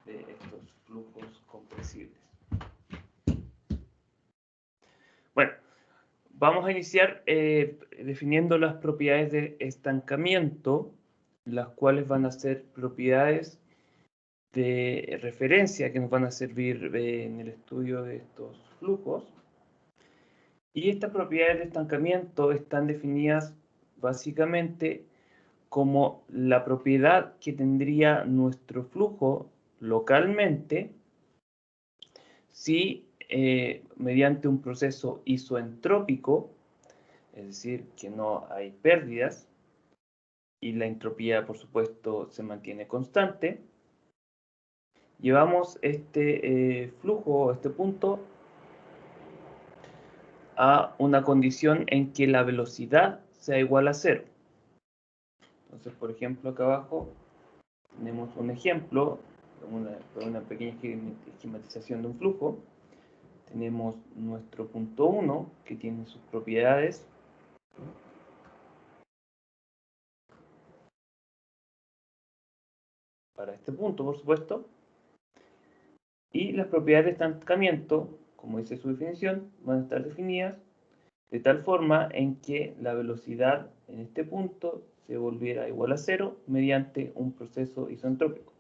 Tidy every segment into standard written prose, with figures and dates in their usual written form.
de estos flujos compresibles. Bueno, vamos a iniciar definiendo las propiedades de estancamiento, las cuales van a ser propiedades de referencia que nos van a servir en el estudio de estos flujos. Y estas propiedades de estancamiento están definidas básicamente como la propiedad que tendría nuestro flujo localmente si mediante un proceso isoentrópico, es decir, que no hay pérdidas y la entropía, por supuesto, se mantiene constante, llevamos este flujo, este punto, a una condición en que la velocidad sea igual a cero. Entonces, por ejemplo, acá abajo tenemos un ejemplo, una pequeña esquematización de un flujo. Tenemos nuestro punto 1, que tiene sus propiedades. Para este punto, por supuesto. Y las propiedades de estancamiento, como dice su definición, van a estar definidas de tal forma en que la velocidad en este punto se volviera igual a cero mediante un proceso isoentrópico.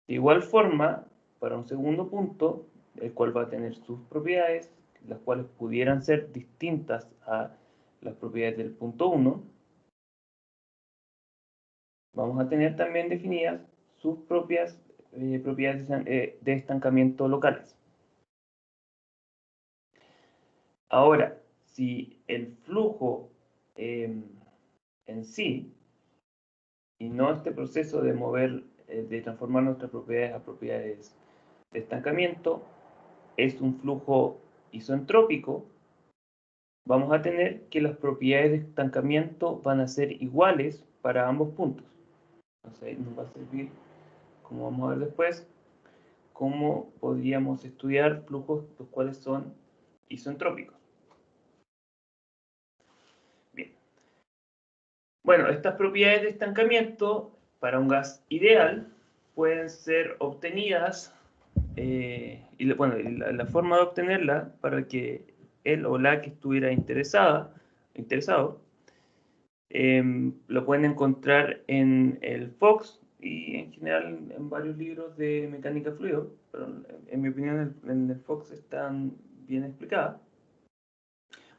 De igual forma, para un segundo punto, el cual va a tener sus propiedades, las cuales pudieran ser distintas a las propiedades del punto 1, vamos a tener también definidas sus propias propiedades de estancamiento locales. Ahora, si el flujo en sí, y no este proceso de mover, de transformar nuestras propiedades a propiedades de estancamiento, es un flujo isoentrópico, vamos a tener que las propiedades de estancamiento van a ser iguales para ambos puntos. Entonces nos va a servir, como vamos a ver después, cómo podríamos estudiar flujos los cuales son isoentrópicos. Bien. Bueno, estas propiedades de estancamiento para un gas ideal pueden ser obtenidas y la forma de obtenerla para que él o la que estuviera interesado, lo pueden encontrar en el Fox y en general en varios libros de mecánica fluido, pero en mi opinión en el Fox están bien explicadas.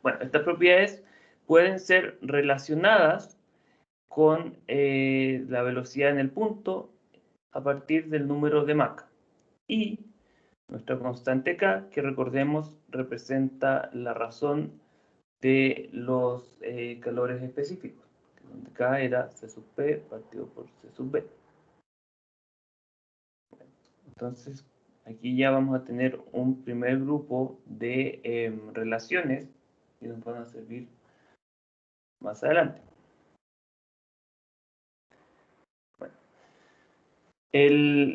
Bueno, estas propiedades pueden ser relacionadas con la velocidad en el punto a partir del número de Mach. Y nuestra constante K, que recordemos representa la razón de los calores específicos, donde K era C sub P partido por C sub B. Entonces, aquí ya vamos a tener un primer grupo de relaciones que nos van a servir más adelante. Bueno,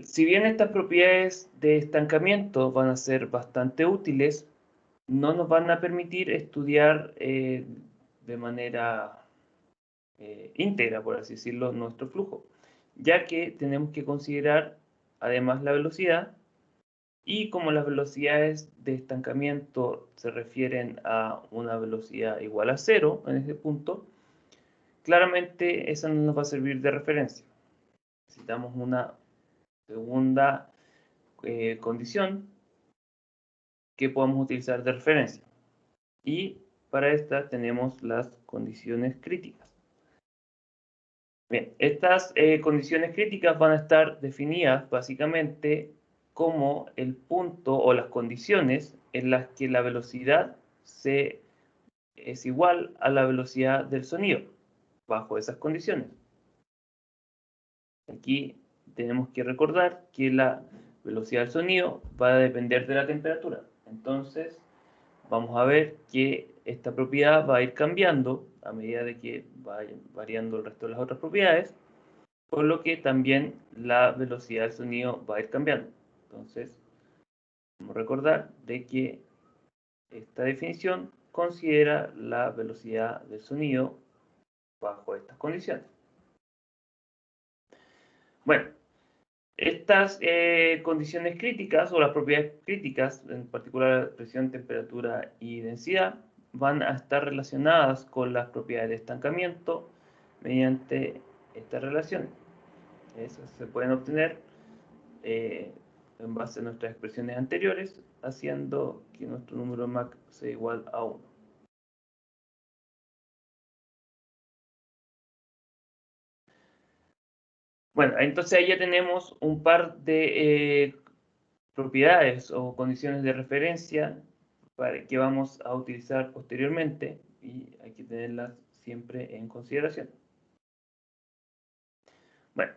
si bien estas propiedades de estancamiento van a ser bastante útiles, no nos van a permitir estudiar de manera íntegra, por así decirlo, nuestro flujo, ya que tenemos que considerar además la velocidad, y como las velocidades de estancamiento se refieren a una velocidad igual a cero en este punto, claramente esa no nos va a servir de referencia. Necesitamos una segunda condición que podamos utilizar de referencia. Y para esta tenemos las condiciones críticas. Bien, estas condiciones críticas van a estar definidas básicamente como el punto o las condiciones en las que la velocidad es igual a la velocidad del sonido, bajo esas condiciones. Aquí tenemos que recordar que la velocidad del sonido va a depender de la temperatura. Entonces, vamos a ver que esta propiedad va a ir cambiando a medida de que vaya variando el resto de las otras propiedades, por lo que también la velocidad del sonido va a ir cambiando. Entonces, vamos a recordar de que esta definición considera la velocidad del sonido bajo estas condiciones. Bueno, estas condiciones críticas o las propiedades críticas, en particular presión, temperatura y densidad, van a estar relacionadas con las propiedades de estancamiento mediante estas relaciones. Esas se pueden obtener en base a nuestras expresiones anteriores, haciendo que nuestro número Mach sea igual a 1. Bueno, entonces ahí ya tenemos un par de propiedades o condiciones de referencia que vamos a utilizar posteriormente y hay que tenerlas siempre en consideración. Bueno,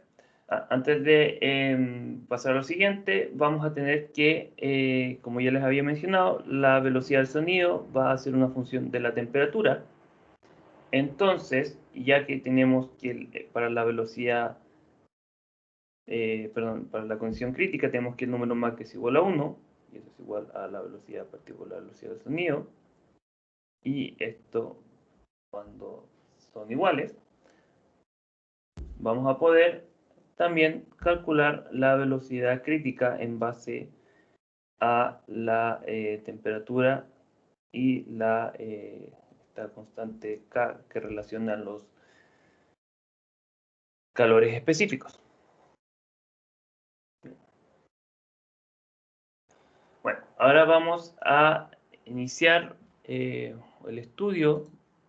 antes de pasar a lo siguiente, vamos a tener que, como ya les había mencionado, la velocidad del sonido va a ser una función de la temperatura. Entonces, ya que tenemos que para la velocidad, para la condición crítica tenemos que el número Mach es igual a 1, y eso es igual a la velocidad particular, la velocidad del sonido, y esto cuando son iguales, vamos a poder también calcular la velocidad crítica en base a la temperatura y esta constante K que relaciona los calores específicos. Bueno, ahora vamos a iniciar el estudio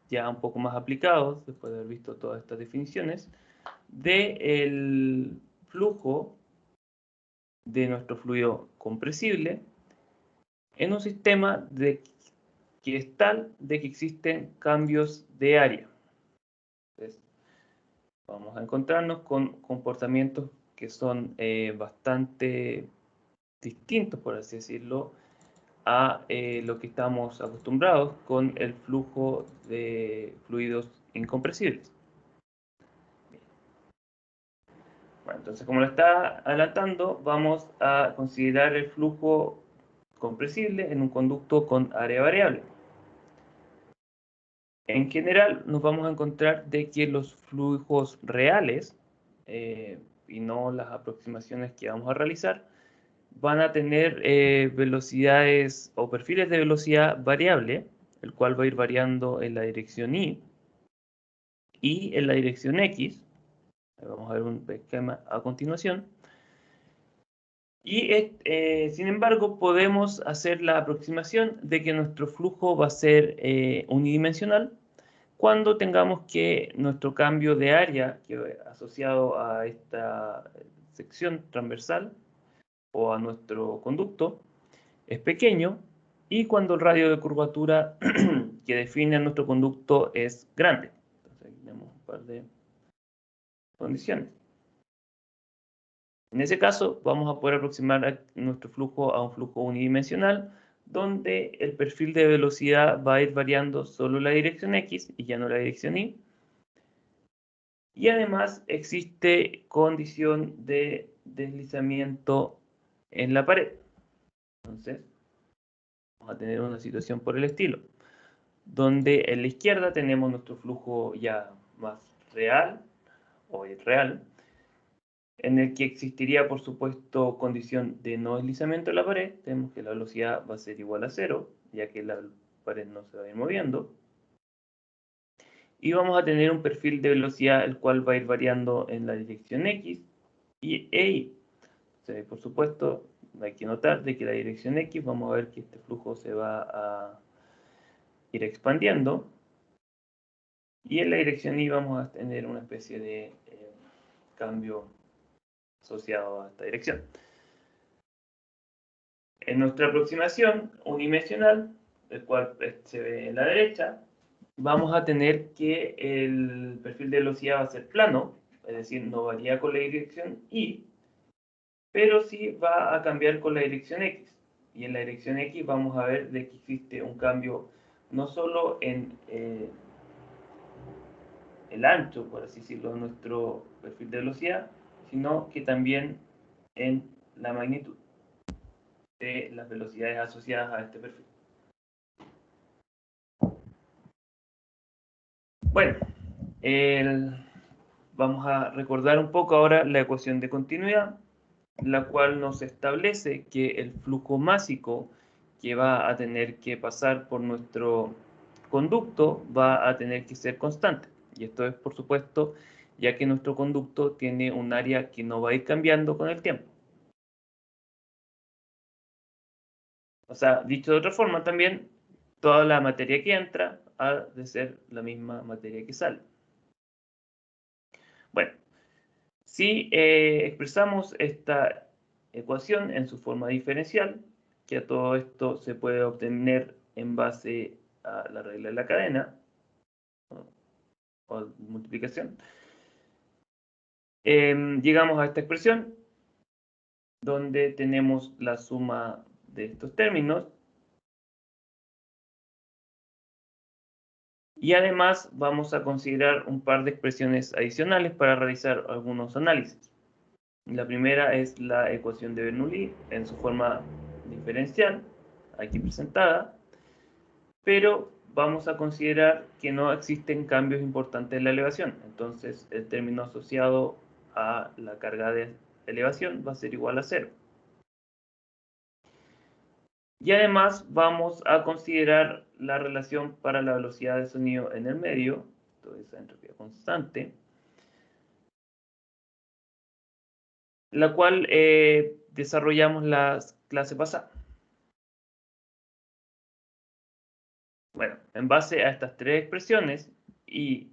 ya un poco más aplicado, después de haber visto todas estas definiciones, del flujo de nuestro fluido compresible en un sistema que es tal de que existen cambios de área. Entonces, vamos a encontrarnos con comportamientos que son bastante distintos, por así decirlo, a lo que estamos acostumbrados con el flujo de fluidos incompresibles. Bueno, entonces, como lo está adelantando, vamos a considerar el flujo compresible en un conducto con área variable. En general, nos vamos a encontrar de que los flujos reales, y no las aproximaciones que vamos a realizar, van a tener velocidades o perfiles de velocidad variable, el cual va a ir variando en la dirección Y y en la dirección X. Vamos a ver un esquema a continuación. Y sin embargo, podemos hacer la aproximación de que nuestro flujo va a ser unidimensional cuando tengamos que nuestro cambio de área asociado a esta sección transversal o a nuestro conducto es pequeño y cuando el radio de curvatura que define nuestro conducto es grande. Entonces aquí tenemos un par de condiciones. En ese caso, vamos a poder aproximar nuestro flujo a un flujo unidimensional, donde el perfil de velocidad va a ir variando solo la dirección X y ya no la dirección Y. Y además existe condición de deslizamiento en la pared. Entonces, vamos a tener una situación por el estilo, donde en la izquierda tenemos nuestro flujo ya más real o irreal, en el que existiría, por supuesto, condición de no deslizamiento de la pared. Tenemos que la velocidad va a ser igual a 0, ya que la pared no se va a ir moviendo. Y vamos a tener un perfil de velocidad, el cual va a ir variando en la dirección X y Y. Entonces, por supuesto, hay que notar de que la dirección X, vamos a ver que este flujo se va a ir expandiendo. Y en la dirección Y vamos a tener una especie de cambio asociado a esta dirección. En nuestra aproximación unidimensional, el cual se ve en la derecha, vamos a tener que el perfil de velocidad va a ser plano, es decir, no varía con la dirección Y, pero sí va a cambiar con la dirección X. Y en la dirección X vamos a ver de que existe un cambio no solo en el ancho, por así decirlo, de nuestro perfil de velocidad, sino que también en la magnitud de las velocidades asociadas a este perfil. Bueno, vamos a recordar un poco ahora la ecuación de continuidad, la cual nos establece que el flujo másico que va a tener que pasar por nuestro conducto va a tener que ser constante. Y esto es, por supuesto, ya que nuestro conducto tiene un área que no va a ir cambiando con el tiempo. O sea, dicho de otra forma también, toda la materia que entra ha de ser la misma materia que sale. Bueno, si expresamos esta ecuación en su forma diferencial, que a todo esto se puede obtener en base a la regla de la cadena, o multiplicación, llegamos a esta expresión, donde tenemos la suma de estos términos, y además vamos a considerar un par de expresiones adicionales para realizar algunos análisis. La primera es la ecuación de Bernoulli en su forma diferencial, aquí presentada, pero vamos a considerar que no existen cambios importantes en la elevación. Entonces, el término asociado a la carga de elevación va a ser igual a 0. Y además vamos a considerar la relación para la velocidad de sonido en el medio, toda esa entropía constante, la cual desarrollamos la clase pasada. Bueno, en base a estas tres expresiones y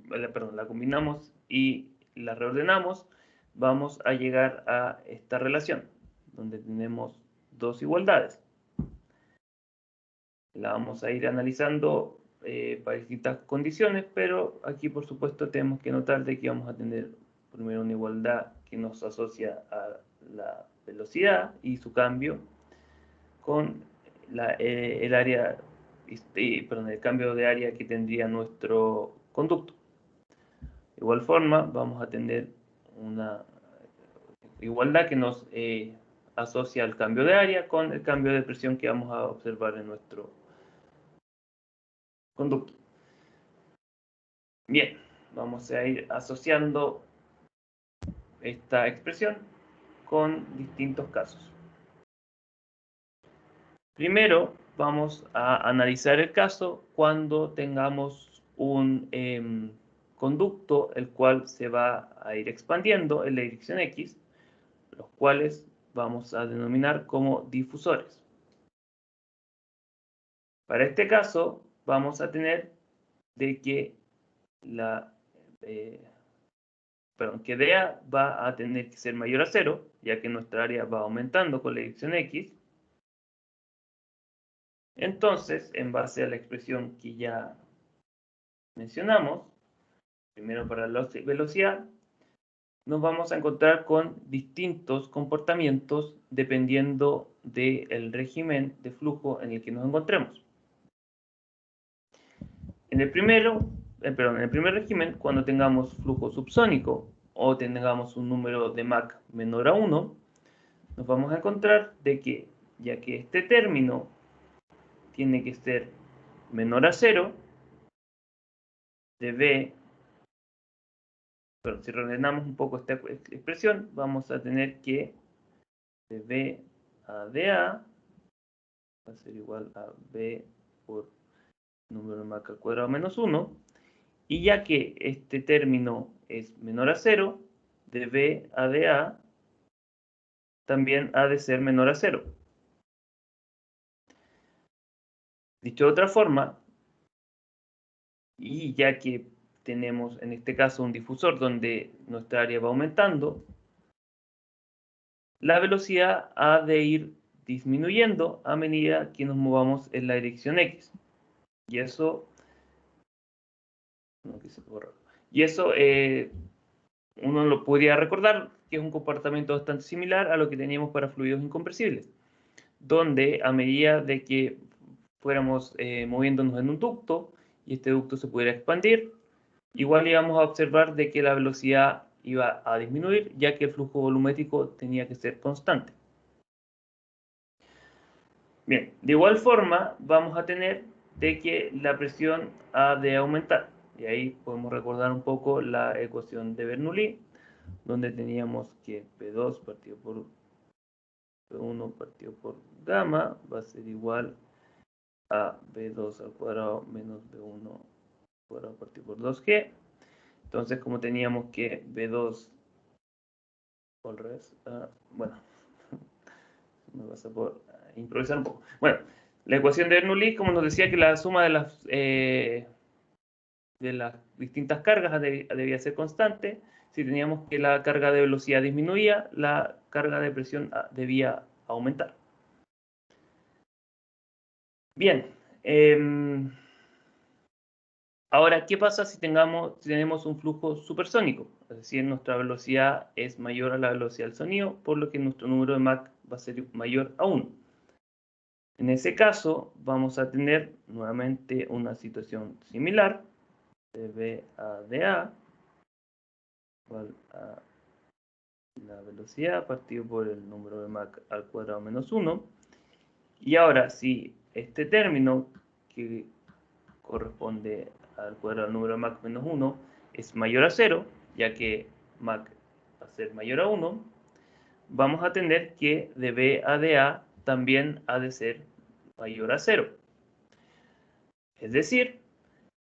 la combinamos y la reordenamos, vamos a llegar a esta relación, donde tenemos dos igualdades. La vamos a ir analizando para distintas condiciones, pero aquí por supuesto tenemos que notar de que vamos a tener primero una igualdad que nos asocia a la velocidad y su cambio con el área, el cambio de área que tendría nuestro conducto. De igual forma, vamos a tener una igualdad que nos asocia al cambio de área con el cambio de presión que vamos a observar en nuestro conducto. Bien, vamos a ir asociando esta expresión con distintos casos. Primero, vamos a analizar el caso cuando tengamos un conducto el cual se va a ir expandiendo en la dirección X, los cuales vamos a denominar como difusores. Para este caso, vamos a tener de que que dA va a tener que ser mayor a 0, ya que nuestra área va aumentando con la dirección X. Entonces, en base a la expresión que ya mencionamos, primero para la velocidad, nos vamos a encontrar con distintos comportamientos dependiendo del régimen de flujo en el que nos encontremos. En el primer régimen, cuando tengamos flujo subsónico o tengamos un número de Mach menor a 1, nos vamos a encontrar de que, ya que este término tiene que ser menor a 0, si reordenamos un poco esta expresión, vamos a tener que de B a dA va a ser igual a B por número de Mach al cuadrado menos 1, y ya que este término es menor a 0, de B a dA también ha de ser menor a 0. Dicho de otra forma, y ya que tenemos en este caso un difusor donde nuestra área va aumentando, la velocidad ha de ir disminuyendo a medida que nos movamos en la dirección X. Y eso, uno lo podría recordar que es un comportamiento bastante similar a lo que teníamos para fluidos incompresibles, donde a medida de que fuéramos moviéndonos en un ducto y este ducto se pudiera expandir, igual íbamos a observar de que la velocidad iba a disminuir, ya que el flujo volumétrico tenía que ser constante. Bien, de igual forma vamos a tener de que la presión ha de aumentar, Y ahí podemos recordar un poco la ecuación de Bernoulli, donde teníamos que P2 partido por P1 partido por gamma va a ser igual a B2 al cuadrado menos B1 al cuadrado partido por 2G. Entonces, como teníamos que B2 al revés, bueno, me vas a por improvisar un poco. Bueno, la ecuación de Bernoulli, como nos decía que la suma de las distintas cargas debía ser constante. Si teníamos que la carga de velocidad disminuía, la carga de presión debía aumentar. Bien. Ahora, ¿qué pasa si tenemos un flujo supersónico? Es decir, nuestra velocidad es mayor a la velocidad del sonido, por lo que nuestro número de Mach va a ser mayor a 1. En ese caso, vamos a tener nuevamente una situación similar, de B a dA, igual a la velocidad partido por el número de Mach al cuadrado menos 1. Y ahora, si este término, que corresponde al cuadrado del número de Mach menos 1, es mayor a 0, ya que Mach va a ser mayor a 1, vamos a tener que de B a dA también ha de ser mayor a 0. Es decir,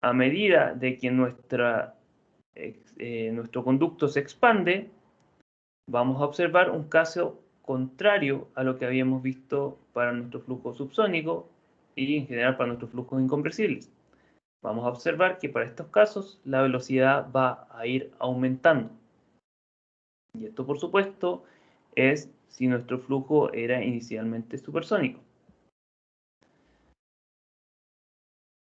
a medida de que nuestro conducto se expande, vamos a observar un caso contrario a lo que habíamos visto para nuestro flujo subsónico y en general para nuestros flujos incompresibles. Vamos a observar que para estos casos la velocidad va a ir aumentando. Y esto, por supuesto, es si nuestro flujo era inicialmente supersónico.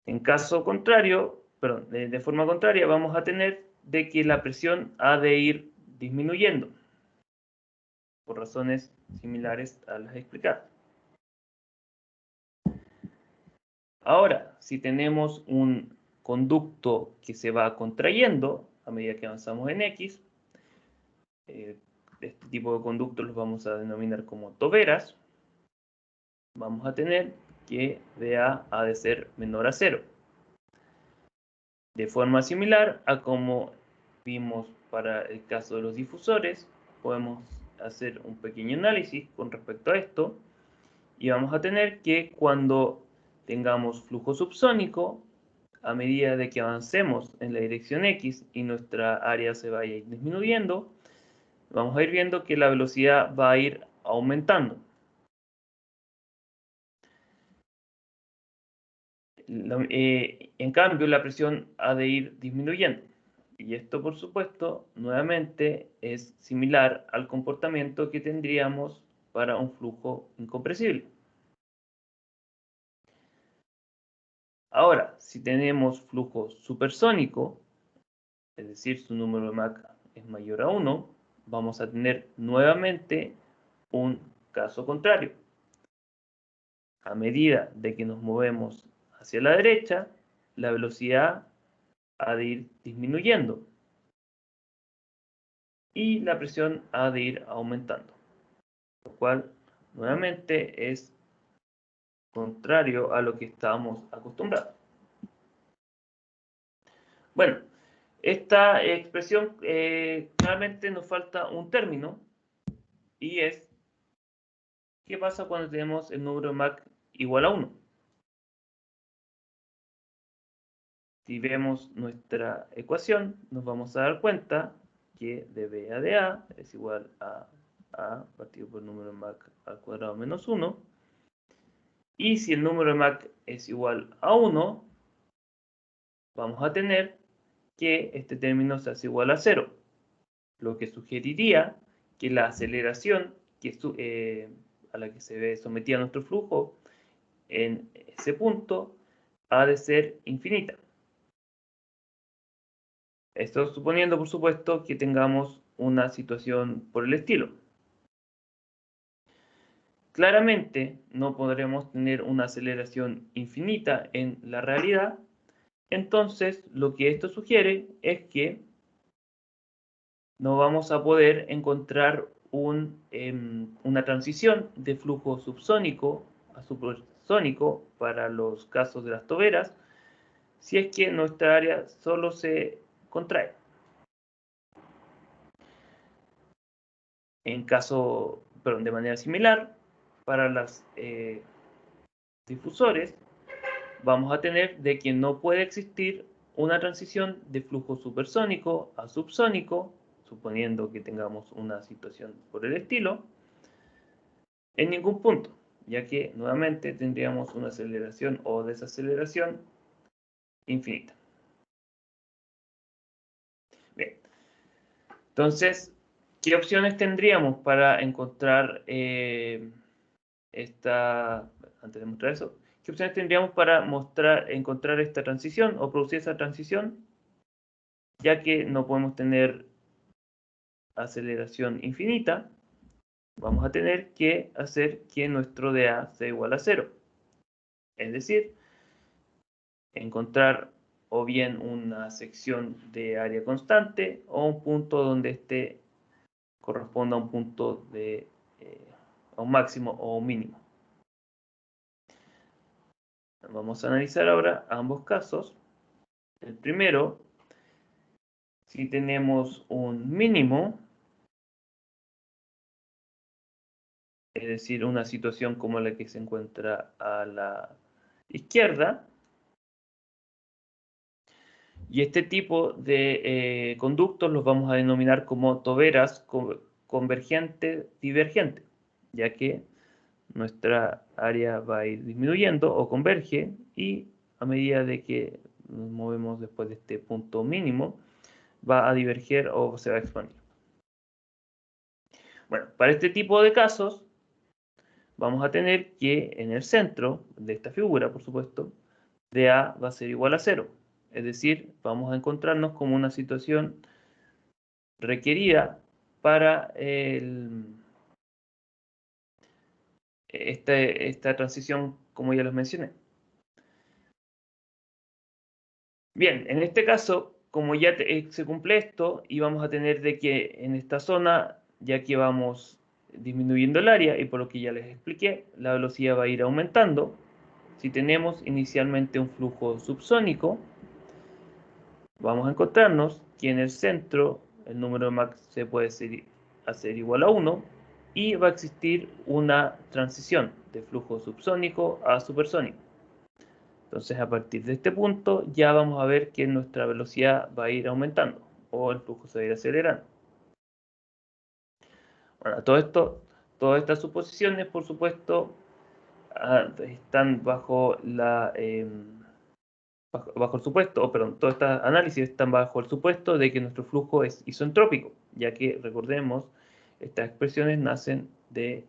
En caso contrario, perdón, de forma contraria, vamos a tener de que la presión ha de ir disminuyendo, por razones similares a las explicadas. Ahora, si tenemos un conducto que se va contrayendo a medida que avanzamos en X, este tipo de conductos los vamos a denominar como toberas, vamos a tener que dA ha de ser menor a 0. De forma similar a como vimos para el caso de los difusores, podemos hacer un pequeño análisis con respecto a esto y vamos a tener que cuando tengamos flujo subsónico, a medida de que avancemos en la dirección X y nuestra área se vaya disminuyendo, vamos a ir viendo que la velocidad va a ir aumentando. En cambio, la presión ha de ir disminuyendo. Y esto, por supuesto, nuevamente es similar al comportamiento que tendríamos para un flujo incompresible. Ahora, si tenemos flujo supersónico, es decir, su número de Mach es mayor a 1, vamos a tener nuevamente un caso contrario. A medida de que nos movemos hacia la derecha, la velocidad ha de ir disminuyendo y la presión ha de ir aumentando, lo cual nuevamente es contrario a lo que estábamos acostumbrados. Bueno, esta expresión claramente nos falta un término y es ¿qué pasa cuando tenemos el número de Mach igual a 1? Si vemos nuestra ecuación, nos vamos a dar cuenta que de B a dA es igual a A partido por el número de Mach al cuadrado menos 1. Y si el número de Mach es igual a 1, vamos a tener que este término se hace igual a 0, lo que sugeriría que la aceleración a la que se ve sometida nuestro flujo en ese punto ha de ser infinita. Esto suponiendo, por supuesto, que tengamos una situación por el estilo. Claramente no podremos tener una aceleración infinita en la realidad, entonces lo que esto sugiere es que no vamos a poder encontrar una transición de flujo subsónico a supersónico para los casos de las toberas, si es que nuestra área solo se contrae. De manera similar, para los difusores, vamos a tener de que no puede existir una transición de flujo supersónico a subsónico, suponiendo que tengamos una situación por el estilo, en ningún punto, ya que nuevamente tendríamos una aceleración o desaceleración infinita. Bien, entonces, ¿qué opciones tendríamos para encontrar antes de mostrar eso, ¿qué opciones tendríamos para encontrar esta transición o producir esa transición? Ya que no podemos tener aceleración infinita, vamos a tener que hacer que nuestro dA sea igual a 0. Es decir, encontrar o bien una sección de área constante o un punto donde este corresponda a un punto a un máximo o un mínimo. Vamos a analizar ahora ambos casos. El primero, si tenemos un mínimo, es decir, una situación como la que se encuentra a la izquierda, y este tipo de conductos los vamos a denominar como toberas convergente divergente, ya que nuestra área va a ir disminuyendo o converge, y a medida de que nos movemos después de este punto mínimo, va a diverger o se va a expandir. Bueno, para este tipo de casos, vamos a tener que en el centro de esta figura, por supuesto, dA va a ser igual a 0. Es decir, vamos a encontrarnos como una situación requerida para esta transición, como ya les mencioné. Bien, en este caso, como ya se cumple esto, y vamos a tener de que en esta zona, ya que vamos disminuyendo el área, y por lo que ya les expliqué, la velocidad va a ir aumentando. Si tenemos inicialmente un flujo subsónico, vamos a encontrarnos que en el centro el número de Mach se puede hacer igual a 1, y va a existir una transición de flujo subsónico a supersónico. Entonces, a partir de este punto ya vamos a ver que nuestra velocidad va a ir aumentando o el flujo se va a ir acelerando. Bueno, todas estas suposiciones, por supuesto, están bajo el supuesto, todos estos análisis están bajo el supuesto de que nuestro flujo es isentrópico, ya que, recordemos, estas expresiones nacen de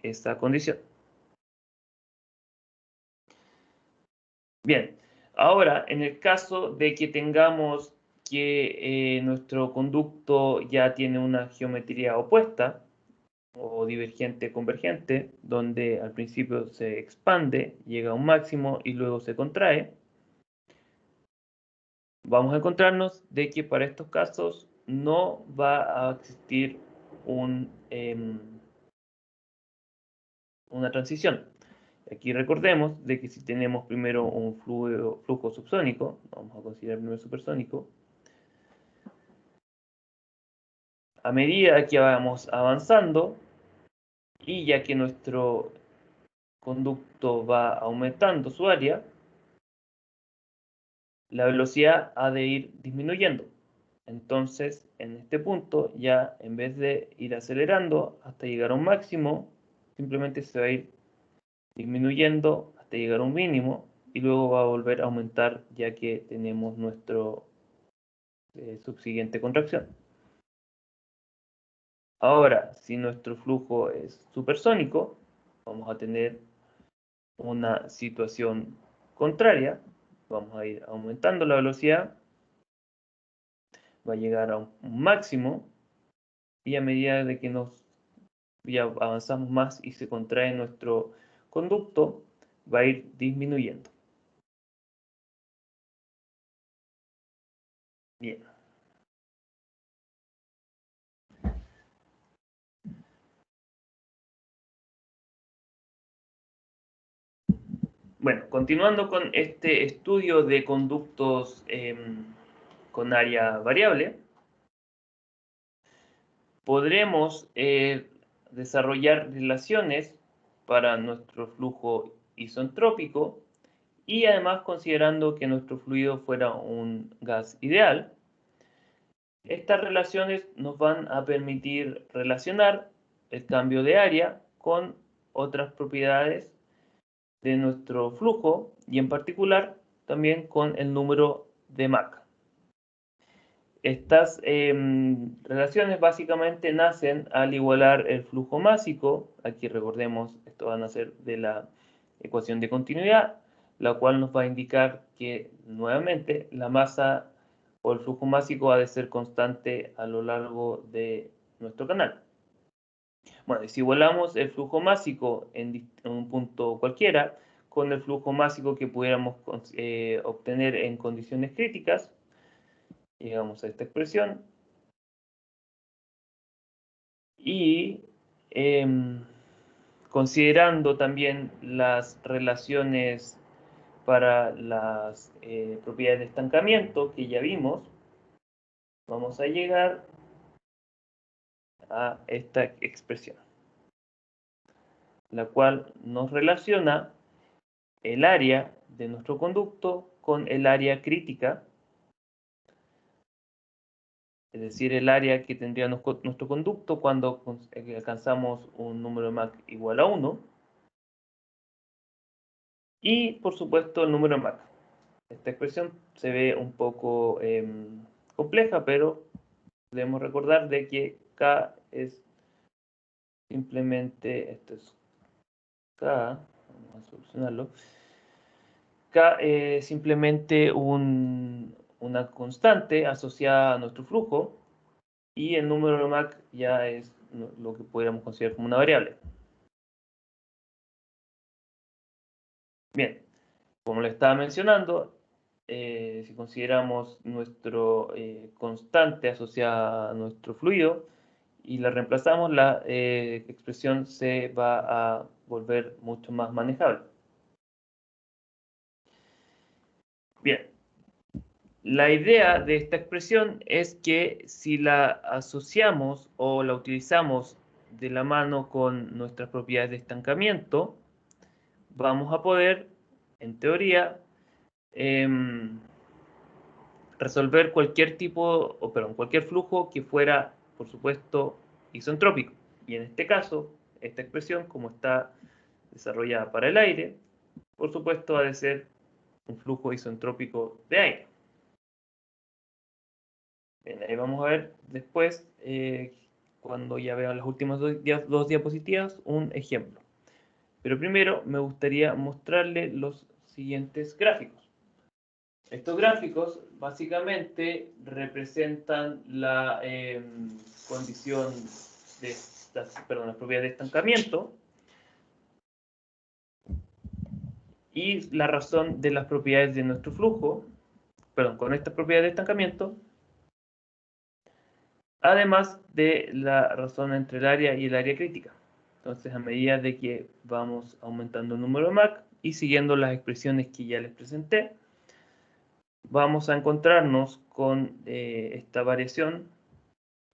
esta condición. Bien, ahora, en el caso de que tengamos que nuestro conducto ya tiene una geometría opuesta, o divergente convergente, donde al principio se expande, llega a un máximo y luego se contrae, vamos a encontrarnos de que para estos casos no va a existir una transición. Aquí recordemos de que si tenemos primero un flujo subsónico, vamos a considerar primero supersónico, a medida que vamos avanzando, y ya que nuestro conducto va aumentando su área, la velocidad ha de ir disminuyendo. Entonces, en este punto, ya en vez de ir acelerando hasta llegar a un máximo, simplemente se va a ir disminuyendo hasta llegar a un mínimo, y luego va a volver a aumentar ya que tenemos nuestro subsiguiente contracción. Ahora, si nuestro flujo es supersónico, vamos a tener una situación contraria. Vamos a ir aumentando la velocidad, va a llegar a un máximo, y a medida de que ya avanzamos más y se contrae nuestro conducto, va a ir disminuyendo. Bien. Bueno, continuando con este estudio de conductos con área variable, podremos desarrollar relaciones para nuestro flujo isentrópico y además considerando que nuestro fluido fuera un gas ideal, estas relaciones nos van a permitir relacionar el cambio de área con otras propiedades de nuestro flujo y en particular también con el número de Mach. Estas relaciones básicamente nacen al igualar el flujo másico. Aquí recordemos, esto va a nacer de la ecuación de continuidad, la cual nos va a indicar que nuevamente la masa o el flujo másico ha de ser constante a lo largo de nuestro canal. Bueno, y si igualamos el flujo másico en un punto cualquiera con el flujo másico que pudiéramos obtener en condiciones críticas, llegamos a esta expresión y considerando también las relaciones para las propiedades de estancamiento que ya vimos, vamos a llegar a esta expresión, la cual nos relaciona el área de nuestro conducto con el área crítica, es decir, el área que tendría nuestro conducto cuando alcanzamos un número de Mach igual a 1, y por supuesto el número de Mach. Esta expresión se ve un poco compleja, pero debemos recordar de que K es simplemente, esto es K, vamos a solucionarlo, K es simplemente una constante asociada a nuestro flujo y el número de Mach ya es lo que podríamos considerar como una variable. Bien, como le estaba mencionando, si consideramos nuestro constante asociada a nuestro fluido y la reemplazamos, la expresión se va a volver mucho más manejable. Bien, la idea de esta expresión es que si la asociamos o la utilizamos de la mano con nuestras propiedades de estancamiento, vamos a poder, en teoría, resolver cualquier tipo, o perdón, cualquier flujo que fuera, por supuesto, isentrópico. Y en este caso, esta expresión, como está desarrollada para el aire, por supuesto, ha de ser un flujo isentrópico de aire. Bien, ahí vamos a ver después, cuando ya vean las últimas dos diapositivas, un ejemplo. Pero primero me gustaría mostrarle los siguientes gráficos. Estos gráficos básicamente representan la condición de las propiedades de estancamiento y la razón de las propiedades de nuestro flujo, con estas propiedades de estancamiento, además de la razón entre el área y el área crítica. Entonces, a medida de que vamos aumentando el número de Mach y siguiendo las expresiones que ya les presenté, vamos a encontrarnos con esta variación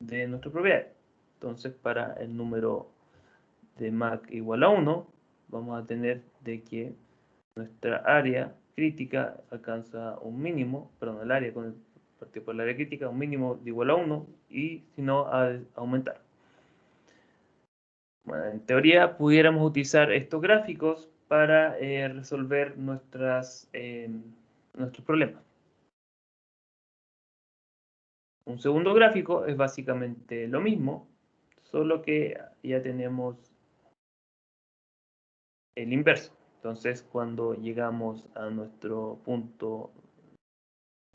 de nuestra propiedad. Entonces, para el número de Mach igual a 1, vamos a tener de que nuestra área crítica alcanza un mínimo, perdón, el área partido por el área crítica, un mínimo de igual a 1, y si no, a aumentar. Bueno, en teoría pudiéramos utilizar estos gráficos para resolver nuestros problemas. Un segundo gráfico es básicamente lo mismo, solo que ya tenemos el inverso. Entonces, cuando llegamos a nuestro punto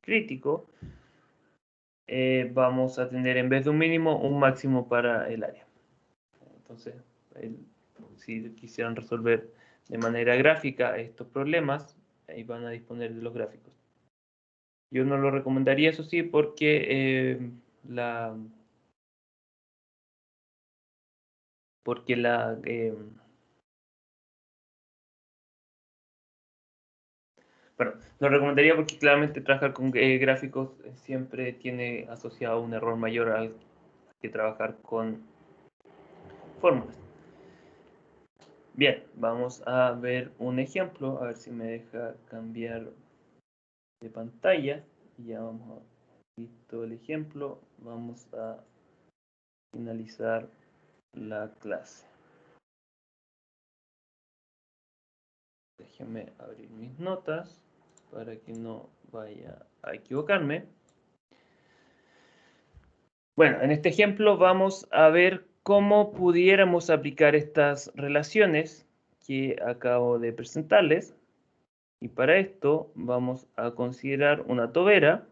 crítico, vamos a tener en vez de un mínimo, un máximo para el área. Entonces, si quisieran resolver de manera gráfica estos problemas, ahí van a disponer de los gráficos. Yo no lo recomendaría, eso sí, porque la Bueno, lo recomendaría porque claramente trabajar con gráficos siempre tiene asociado un error mayor al que trabajar con fórmulas. Bien, vamos a ver un ejemplo, a ver si me deja cambiar de pantalla. Ya vamos a visto el ejemplo, vamos a finalizar la clase. Déjenme abrir mis notas para que no vaya a equivocarme. Bueno, en este ejemplo vamos a ver cómo pudiéramos aplicar estas relaciones que acabo de presentarles. Y para esto vamos a considerar una tobera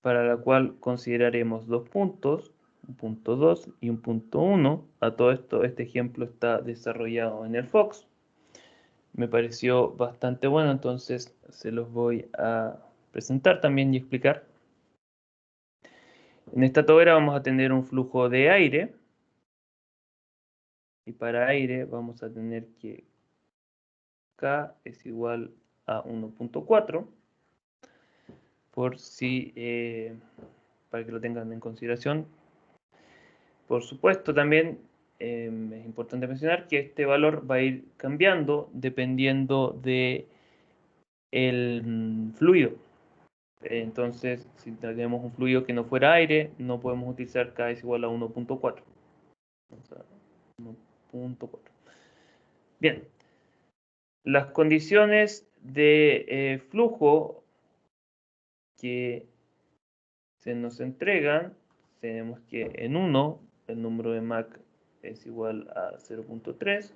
para la cual consideraremos dos puntos, un punto 2 y un punto 1. A todo esto, este ejemplo está desarrollado en el Fox. Me pareció bastante bueno, entonces se los voy a presentar también y explicar. En esta tobera vamos a tener un flujo de aire. Y para aire vamos a tener que K es igual a 1.4. Por si, para que lo tengan en consideración. Por supuesto, también es importante mencionar que este valor va a ir cambiando dependiendo de el fluido. Entonces, si tenemos un fluido que no fuera aire, no podemos utilizar K es igual a 1.4. 1.4. Bien. Las condiciones de flujo que se nos entregan, tenemos que en 1 el número de Mach es igual a 0.3,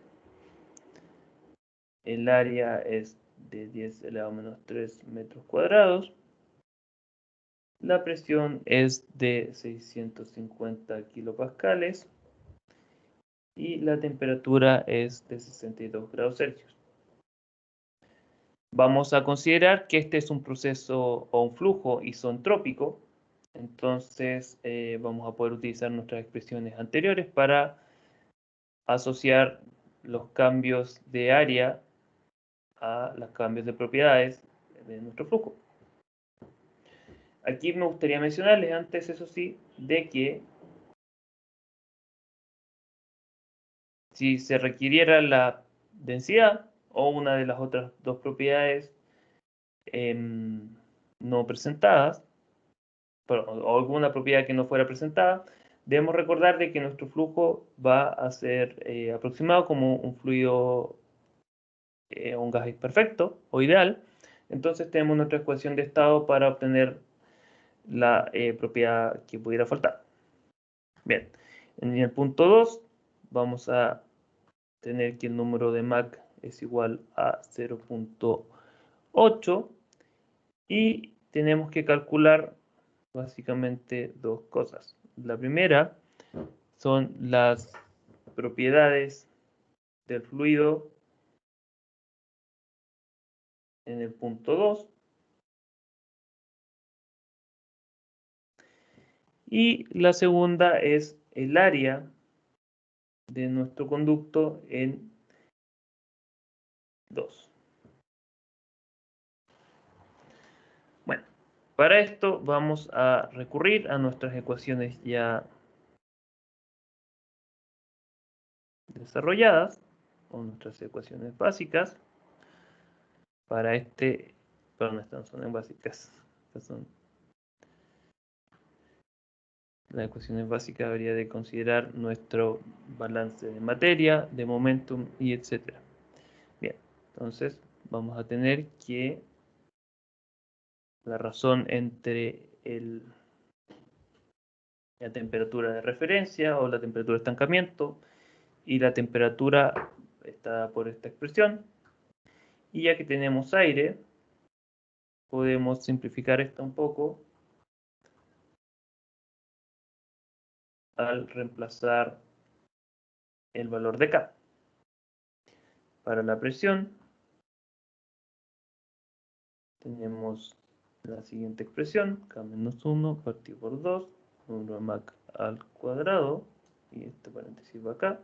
el área es de 10 elevado a menos 3 metros cuadrados, la presión es de 650 kilopascales y la temperatura es de 62 grados Celsius. Vamos a considerar que este es un proceso o un flujo isentrópico, entonces vamos a poder utilizar nuestras expresiones anteriores para asociar los cambios de área a los cambios de propiedades de nuestro flujo. Aquí me gustaría mencionarles antes, eso sí, de que si se requiriera la densidad o una de las otras dos propiedades no presentadas, o alguna propiedad que no fuera presentada, debemos recordar de que nuestro flujo va a ser aproximado como un fluido un gas perfecto o ideal. Entonces tenemos nuestra ecuación de estado para obtener la propiedad que pudiera faltar. Bien, en el punto 2 vamos a tener que el número de Mach es igual a 0.8 y tenemos que calcular básicamente dos cosas. La primera son las propiedades del fluido en el punto 2 y la segunda es el área de nuestro conducto en 2. Bueno, para esto vamos a recurrir a nuestras ecuaciones ya desarrolladas o nuestras ecuaciones básicas para perdón, estas no son básicas, estas son las ecuaciones básicas. Habría de considerar nuestro balance de materia, de momentum y etcétera. Bien, entonces vamos a tener que la razón entre la temperatura de referencia o la temperatura de estancamiento y la temperatura está por esta expresión. Y ya que tenemos aire, podemos simplificar esto un poco al reemplazar el valor de K. Para la presión tenemos la siguiente expresión, K menos 1 partido por 2, número de Mach al cuadrado, y este paréntesis va acá,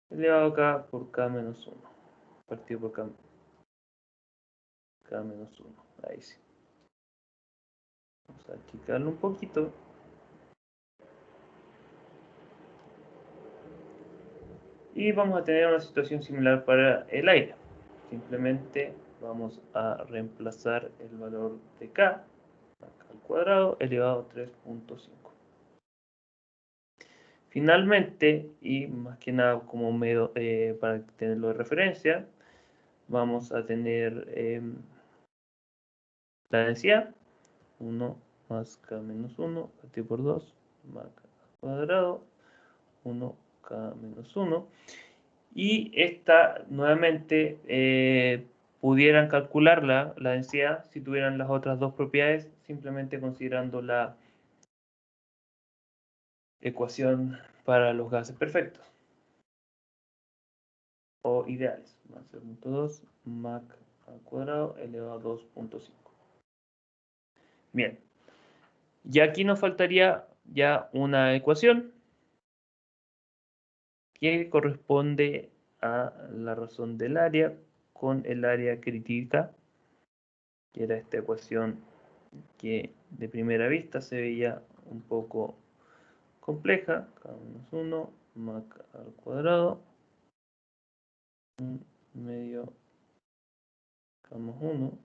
elevado acá por K menos 1, partido por K menos 1, ahí sí. Vamos a achicarlo un poquito. Y vamos a tener una situación similar para el aire. Simplemente vamos a reemplazar el valor de K al cuadrado elevado a 3.5. Finalmente, y más que nada como para tenerlo de referencia, vamos a tener la densidad 1 más K menos 1 partido por 2 más K al cuadrado 1K menos 1. Y esta nuevamente pudieran calcular la densidad si tuvieran las otras dos propiedades, simplemente considerando la ecuación para los gases perfectos o ideales. Más 0.2 Mach al cuadrado elevado a 2.5. Bien, y aquí nos faltaría ya una ecuación que corresponde a la razón del área con el área crítica, que era esta ecuación que de primera vista se veía un poco compleja. K-1 Mach al cuadrado medio K-1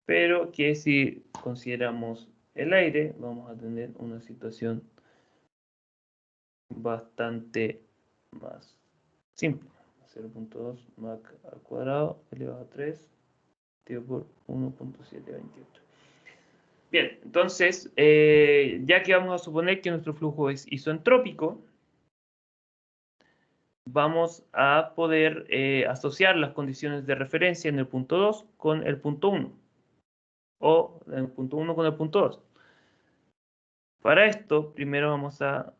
pero que si consideramos el aire vamos a tener una situación bastante más simple. 0.2 Mach al cuadrado elevado a 3 dividido por 1.728. Bien, entonces, ya que vamos a suponer que nuestro flujo es isentrópico, vamos a poder asociar las condiciones de referencia en el punto 2 con el punto 1, o en el punto 1 con el punto 2. Para esto, primero vamos a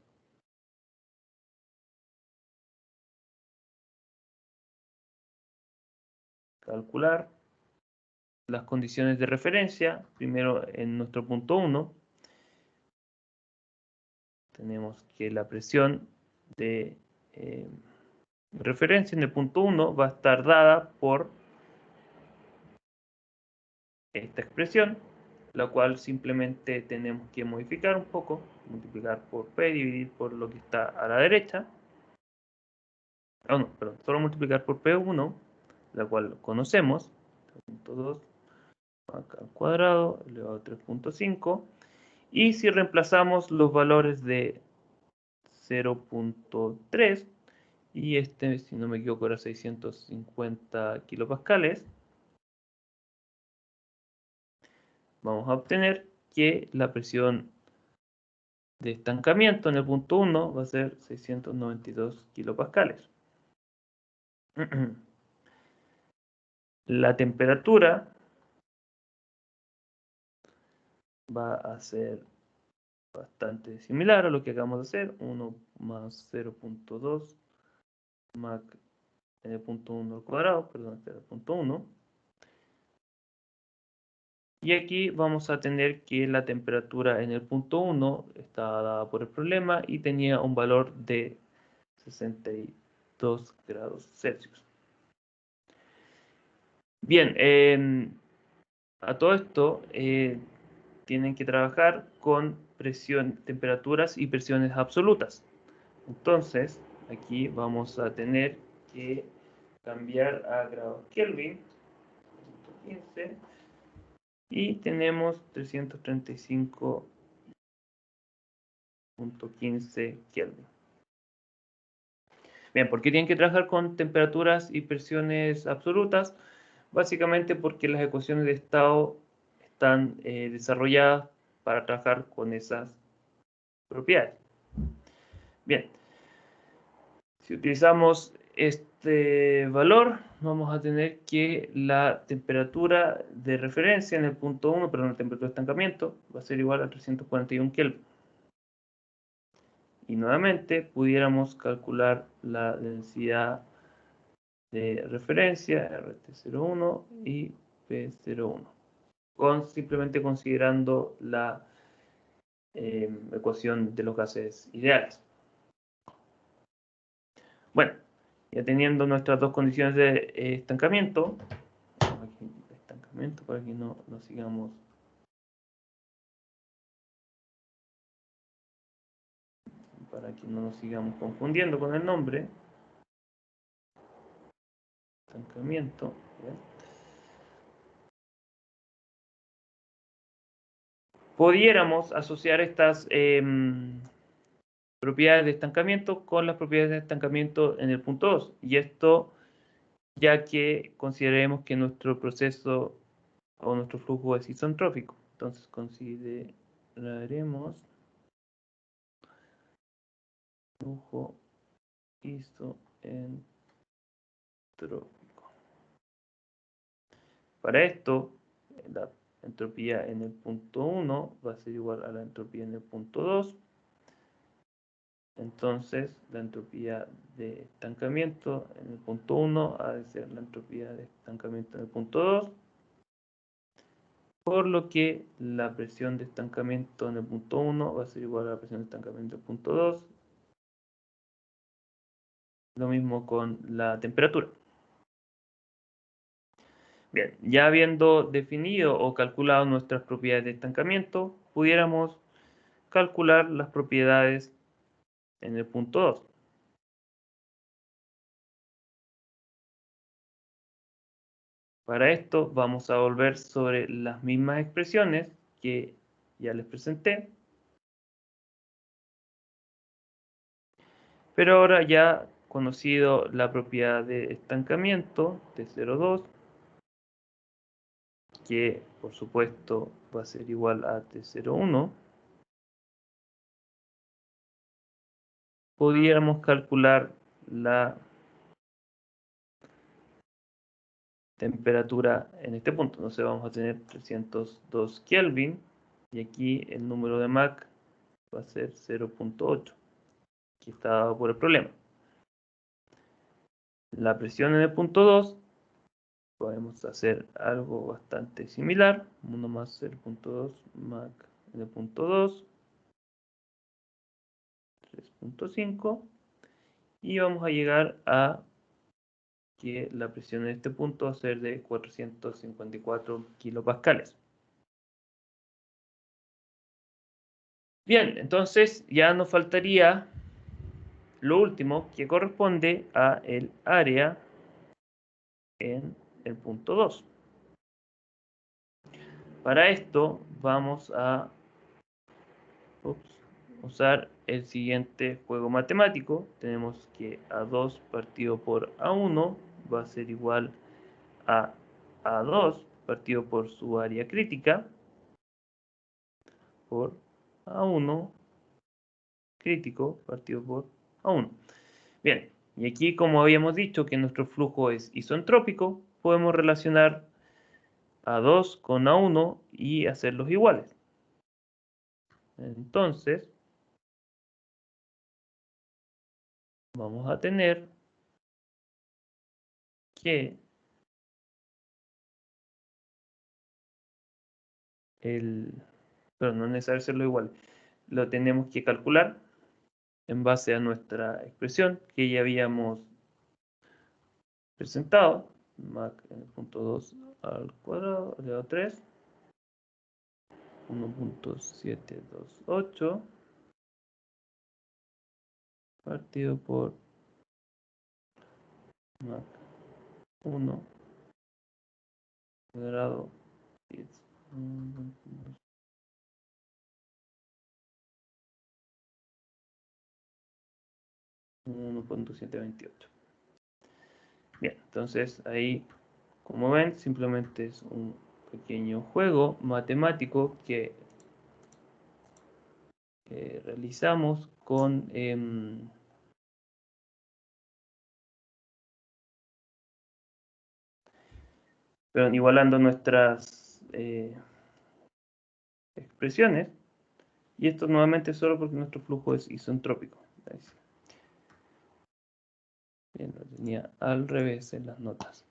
calcular las condiciones de referencia. Primero en nuestro punto 1 tenemos que la presión de referencia en el punto 1 va a estar dada por esta expresión, la cual simplemente tenemos que modificar un poco, multiplicar por P, dividir por lo que está a la derecha. No, perdón, solo multiplicar por P1, la cual conocemos, 3.2 acá al cuadrado elevado a 3.5, y si reemplazamos los valores de 0.3 y este, si no me equivoco, era 650 kilopascales, vamos a obtener que la presión de estancamiento en el punto 1 va a ser 692 kilopascales. La temperatura va a ser bastante similar a lo que acabamos de hacer, 1 más 0.2 Mach en el punto 1 al cuadrado, perdón, este era el punto 1. Y aquí vamos a tener que la temperatura en el punto 1 estaba dada por el problema y tenía un valor de 62 grados Celsius. Bien, a todo esto tienen que trabajar con temperaturas y presiones absolutas. Entonces, aquí vamos a tener que cambiar a grados Kelvin, 15, y tenemos 335.15 Kelvin. Bien, ¿por qué tienen que trabajar con temperaturas y presiones absolutas? Básicamente porque las ecuaciones de estado están desarrolladas para trabajar con esas propiedades. Bien, si utilizamos este valor, vamos a tener que la temperatura de referencia en el punto 1, perdón, la temperatura de estancamiento, va a ser igual a 341 Kelvin. Y nuevamente pudiéramos calcular la densidad de referencia, RT01 y P01. simplemente considerando la ecuación de los gases ideales. Bueno, ya teniendo nuestras dos condiciones de estancamiento, para que no sigamos. Para que no nos sigamos confundiendo con el nombre. Estancamiento. ¿Bien? Pudiéramos asociar estas propiedades de estancamiento con las propiedades de estancamiento en el punto 2. Y esto ya que consideremos que nuestro proceso o nuestro flujo es isentrópico. Entonces consideraremos flujo isentrópico. Para esto, la entropía en el punto 1 va a ser igual a la entropía en el punto 2. Entonces, la entropía de estancamiento en el punto 1 ha de ser la entropía de estancamiento en el punto 2. Por lo que la presión de estancamiento en el punto 1 va a ser igual a la presión de estancamiento en el punto 2. Lo mismo con la temperatura. Bien, ya habiendo definido o calculado nuestras propiedades de estancamiento, pudiéramos calcular las propiedades en el punto 2. Para esto vamos a volver sobre las mismas expresiones que ya les presenté. Pero ahora ya conocido la propiedad de estancamiento T02, que por supuesto va a ser igual a T01, pudiéramos calcular la temperatura en este punto. Entonces vamos a tener 302 Kelvin y aquí el número de Mach va a ser 0.8, que está dado por el problema. La presión en el punto 2, podemos hacer algo bastante similar. 1 más 0.2 Mach en el punto 2, 3.5, y vamos a llegar a que la presión en este punto va a ser de 454 kilopascales. Bien, entonces ya nos faltaría lo último, que corresponde a el área en el punto 2. Para esto vamos a usar el siguiente juego matemático. Tenemos que A2 partido por A1 va a ser igual a A2 partido por su área crítica por A1 crítico partido por A1. Bien, y aquí como habíamos dicho que nuestro flujo es isentrópico, podemos relacionar A2 con A1 y hacerlos iguales. Entonces, vamos a tener que pero no es necesario hacerlo igual. Lo tenemos que calcular en base a nuestra expresión que ya habíamos presentado. Mach en el punto 2 al cuadrado elevado a 3. 1.728 partido por Mach 1 cuadrado 10. 1.728. Bien, entonces ahí, como ven, simplemente es un pequeño juego matemático que realizamos con pero igualando nuestras expresiones, y esto nuevamente solo porque nuestro flujo es isentrópico. Bien, lo tenía al revés en las notas.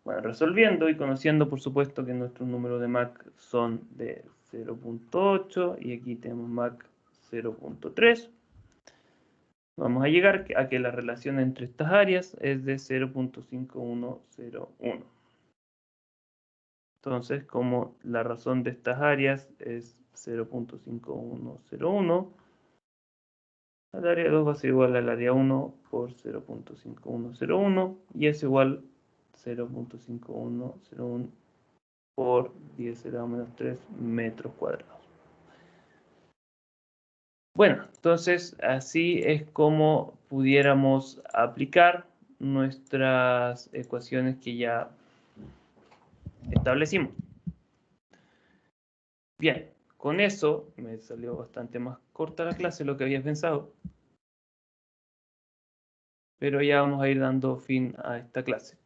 Bueno, resolviendo y conociendo, por supuesto, que nuestros números de Mach son de 0.8 y aquí tenemos Mach 0.3. Vamos a llegar a que la relación entre estas áreas es de 0.5101. Entonces, como la razón de estas áreas es 0.5101, el área 2 va a ser igual al área 1 por 0.5101 y es igual a 0.5101 por 10 elevado a menos 3 metros cuadrados. Bueno, entonces así es como pudiéramos aplicar nuestras ecuaciones que ya establecimos. Bien, con eso me salió bastante más corta la clase de lo que había pensado. Pero ya vamos a ir dando fin a esta clase.